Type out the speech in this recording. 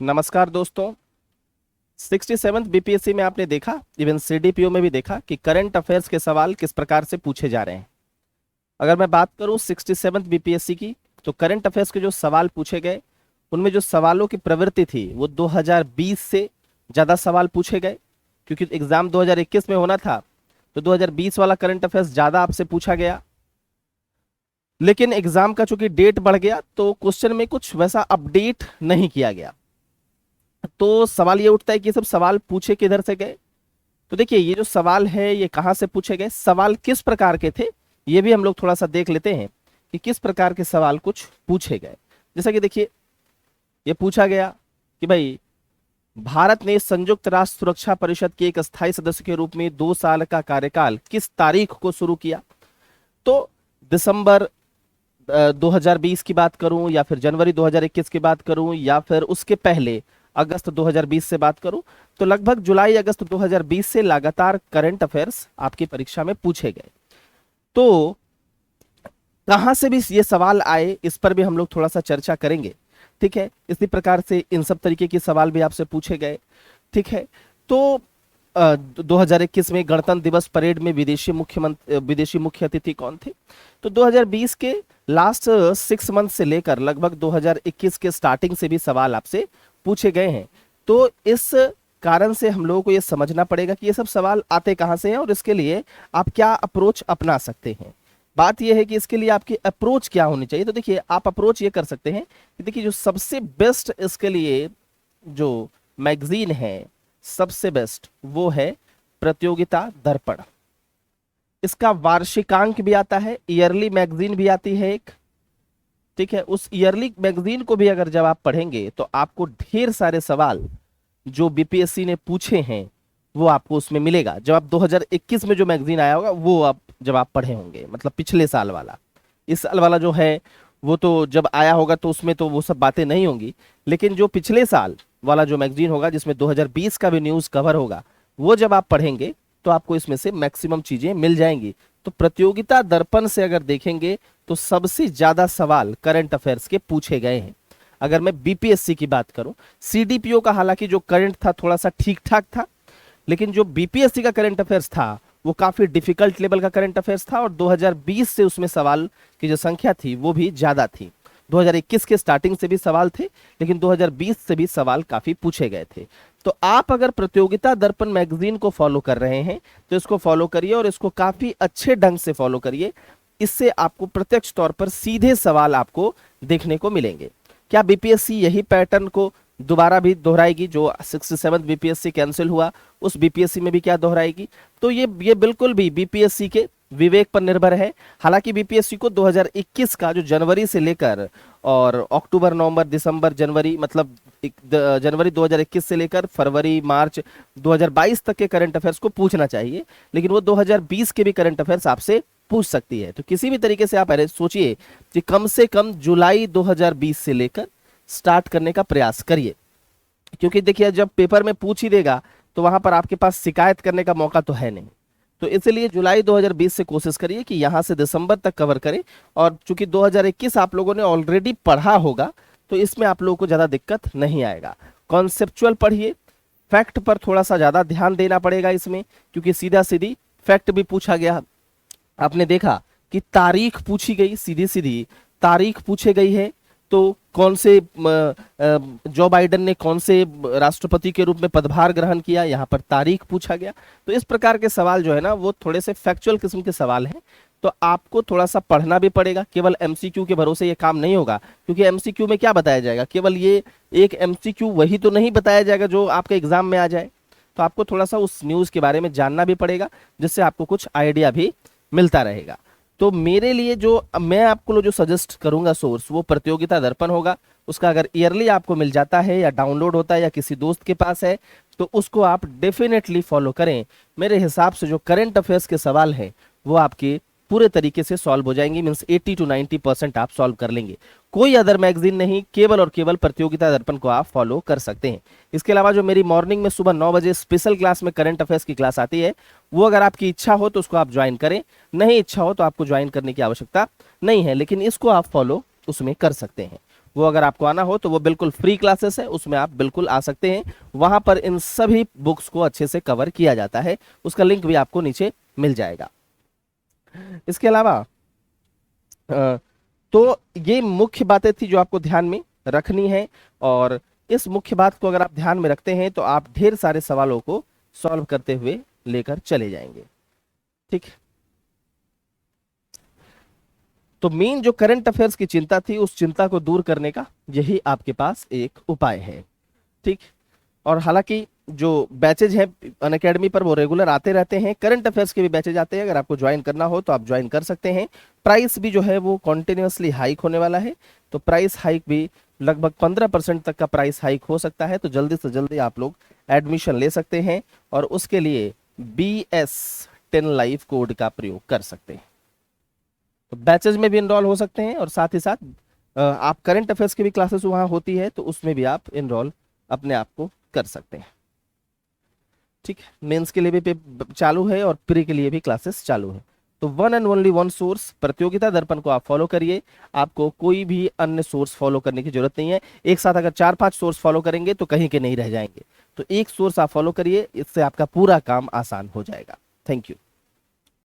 नमस्कार दोस्तों। 67th BPSC में आपने देखा, इवन सीडीपीओ में भी देखा कि करंट अफेयर्स के सवाल किस प्रकार से पूछे जा रहे हैं। अगर मैं बात करूं 67th बीपीएससी की, तो करंट अफेयर्स के जो सवाल पूछे गए उनमें जो सवालों की प्रवृत्ति थी वो 2020 से ज़्यादा सवाल पूछे गए, क्योंकि एग्जाम 2021 में होना था। तो 2020 वाला करंट अफेयर्स ज़्यादा आपसे पूछा गया, लेकिन एग्जाम का चूंकि डेट बढ़ गया तो क्वेश्चन में कुछ वैसा अपडेट नहीं किया गया। तो सवाल ये उठता है कि ये सब सवाल पूछे किधर से गए। तो देखिए, ये जो सवाल है ये कहाँ से पूछे गए, सवाल किस प्रकार के थे, ये भी हम लोग थोड़ा सा देख लेते हैं कि किस प्रकार के सवाल कुछ पूछे गए। जैसा कि देखिए, ये पूछा गया कि भाई भारत ने संयुक्त राष्ट्र सुरक्षा परिषद के एक स्थायी सदस्य के रूप में 2 साल का कार्यकाल किस तारीख को शुरू किया। तो दिसंबर 2020 की बात करूं, या फिर जनवरी 2021 की बात करूं, या फिर उसके पहले अगस्त 2020 से बात करूं, तो लगभग जुलाई अगस्त 2020 से लगातार करंट अफेयर्स आपकी परीक्षा में पूछे गए। तो कहां से भी ये सवाल आए, इस पर भी हम लोग थोड़ा सा चर्चा करेंगे। ठीक है, इसी प्रकार से इन सब तरीके के सवाल भी आपसे पूछे गए। ठीक है, तो 2021 में गणतंत्र दिवस परेड में विदेशी मुख्य अतिथि कौन थे। तो 2020 के लास्ट 6 मंथ से लेकर लगभग 2021 के स्टार्टिंग से भी सवाल आपसे पूछे गए हैं। तो इस कारण से हम लोगों को ये समझना पड़ेगा कि ये सब सवाल आते कहाँ से हैं और इसके लिए आप क्या अप्रोच अपना सकते हैं। बात यह है कि इसके लिए आपकी अप्रोच क्या होनी चाहिए। तो देखिए, आप अप्रोच ये कर सकते हैं कि देखिए, जो सबसे बेस्ट इसके लिए जो मैगजीन है, सबसे बेस्ट वो है प्रतियोगिता दर्पण। इसका वार्षिकांक भी आता है, ईयरली मैगजीन भी आती है एक। ठीक है, उस ईयरली मैगजीन को भी अगर जब आप पढ़ेंगे तो आपको ढेर सारे सवाल जो बीपीएससी ने पूछे हैं वो आपको उसमें मिलेगा। जब आप 2021 में जो मैगजीन आया होगा वो आप जब आप पढ़े होंगे, मतलब पिछले साल वाला। इस साल वाला जो है वो तो जब आया होगा तो उसमें तो वो सब बातें नहीं होंगी, लेकिन जो पिछले साल वाला जो मैगजीन होगा जिसमें 2020 का भी न्यूज़ कवर होगा, वो जब आप पढ़ेंगे तो आपको इसमें से मैक्सिमम चीजें मिल जाएंगी। तो प्रतियोगिता दर्पण से अगर देखेंगे तो सबसे ज्यादा सवाल करंट अफेयर्स के पूछे गए हैं। अगर मैं बीपीएससी की बात करूं, सीडीपीओ का हालांकि जो करंट था थोड़ा सा ठीक ठाक था, लेकिन जो बीपीएससी का करंट अफेयर्स था वो काफी डिफिकल्ट लेवल का करंट अफेयर्स था, और 2020 से उसमें सवाल की जो संख्या थी वो भी ज्यादा थी। 2021 के स्टार्टिंग से भी सवाल थे, लेकिन 2020 से भी सवाल काफी पूछे गए थे। तो आप अगर प्रतियोगिता दर्पण मैगजीन को फॉलो कर रहे हैं तो इसको फॉलो करिए, और इसको काफी अच्छे ढंग से फॉलो करिए। इससे आपको प्रत्यक्ष तौर पर सीधे सवाल आपको देखने को मिलेंगे। क्या बीपीएससी यही पैटर्न को दोबारा भी दोहराएगी? जो 67 बीपीएससी कैंसिल हुआ उस बीपीएससी में भी क्या दोहराएगी? तो ये बिल्कुल भी बीपीएससी के विवेक पर निर्भर है। हालांकि बीपीएससी को 2021 का जो जनवरी से लेकर और अक्टूबर नवंबर दिसंबर जनवरी, मतलब जनवरी 2021 से लेकर फरवरी मार्च 2022 तक के करंट अफेयर्स को पूछना चाहिए, लेकिन वो 2020 के भी करंट अफेयर्स आपसे पूछ सकती है। तो किसी भी तरीके से आप सोचिए कि कम से कम जुलाई 2020 से लेकर स्टार्ट करने का प्रयास करिए, क्योंकि देखिए जब पेपर में पूछ ही देगा तो वहां पर आपके पास शिकायत करने का मौका तो है नहीं। तो इसलिए जुलाई 2020 से कोशिश करिए कि यहां से दिसंबर तक कवर करें, और चूंकि 2021 आप लोगों ने ऑलरेडी पढ़ा होगा तो इसमें आप लोगों को ज्यादा दिक्कत नहीं आएगा। कॉन्सेप्चुअल पढ़िए, फैक्ट पर थोड़ा सा ज्यादा ध्यान देना पड़ेगा इसमें, क्योंकि सीधा सीधी फैक्ट भी पूछा गया। आपने देखा कि तारीख पूछी गई, सीधी सीधी तारीख पूछे गई है। तो कौन से जो बाइडेन ने कौन से राष्ट्रपति के रूप में पदभार ग्रहण किया, यहाँ पर तारीख पूछा गया। तो इस प्रकार के सवाल जो है ना वो थोड़े से फैक्चुअल किस्म के सवाल हैं। तो आपको थोड़ा सा पढ़ना भी पड़ेगा, केवल एमसीक्यू के भरोसे ये काम नहीं होगा। क्योंकि एमसीक्यू में क्या बताया जाएगा, केवल ये एक एमसीक्यू वही तो नहीं बताया जाएगा जो आपके एग्जाम में आ जाए। तो आपको थोड़ा सा उस न्यूज के बारे में जानना भी पड़ेगा, जिससे आपको कुछ आइडिया भी मिलता रहेगा। तो मेरे लिए जो मैं आपको जो सजेस्ट करूंगा सोर्स, वो प्रतियोगिता दर्पण होगा। उसका अगर ईयरली आपको मिल जाता है या डाउनलोड होता है या किसी दोस्त के पास है तो उसको आप डेफिनेटली फॉलो करें। मेरे हिसाब से जो करंट अफेयर्स के सवाल हैं वो आपके पूरे तरीके से सॉल्व हो जाएंगे, मीन्स 80 to 90% आप सॉल्व कर लेंगे। कोई अदर मैगजीन नहीं, केवल और केवल प्रतियोगिता दर्पण को आप फॉलो कर सकते हैं। इसके अलावा जो मेरी मॉर्निंग में सुबह 9 बजे स्पेशल क्लास में करंट अफेयर्स की क्लास आती है, वो अगर आपकी इच्छा हो तो उसको आप ज्वाइन करें, नहीं इच्छा हो तो आपको ज्वाइन करने की आवश्यकता नहीं है, लेकिन इसको आप फॉलो उसमें कर सकते हैं। वो अगर आपको आना हो तो वो बिल्कुल फ्री क्लासेस है, उसमें आप बिल्कुल आ सकते हैं। वहां पर इन सभी बुक्स को अच्छे से कवर किया जाता है, उसका लिंक भी आपको नीचे मिल जाएगा। इसके अलावा तो ये मुख्य बातें थी जो आपको ध्यान में रखनी है, और इस मुख्य बात को अगर आप ध्यान में रखते हैं तो आप ढेर सारे सवालों को सॉल्व करते हुए लेकर चले जाएंगे। ठीक है, तो मेन जो करंट अफेयर्स की चिंता थी, उस चिंता को दूर करने का यही आपके पास एक उपाय है। ठीक, और हालांकि जो बैचेज है अनअकैडमी पर वो रेगुलर आते रहते हैं, करंट अफेयर्स के भी बैचेज आते हैं, अगर आपको ज्वाइन करना हो तो आप ज्वाइन कर सकते हैं। प्राइस भी जो है वो कॉन्टिन्यूसली हाइक होने वाला है, तो प्राइस हाइक भी लगभग 15% तक का प्राइस हाइक हो सकता है, तो जल्दी से जल्दी आप लोग एडमिशन ले सकते हैं और उसके लिए BS10 लाइव कोड का प्रयोग कर सकते हैं। तो बैचेज में भी इनरोल हो सकते हैं, और साथ ही साथ आप करंट अफेयर्स की भी क्लासेस वहां होती है, तो उसमें भी आप इनरोल अपने आप को कर सकते हैं। ठीक है, मेंस के लिए भी चालू है और प्री के लिए भी क्लासेस चालू है। तो one and only one source प्रतियोगिता दर्पण को आप फॉलो करिए, आपको कोई भी अन्य सोर्स फॉलो करने की जरूरत नहीं है। एक साथ अगर 4-5 सोर्स फॉलो करेंगे तो कहीं के नहीं रह जाएंगे, तो एक सोर्स आप फॉलो करिए, इससे आपका पूरा काम आसान हो जाएगा। Thank you.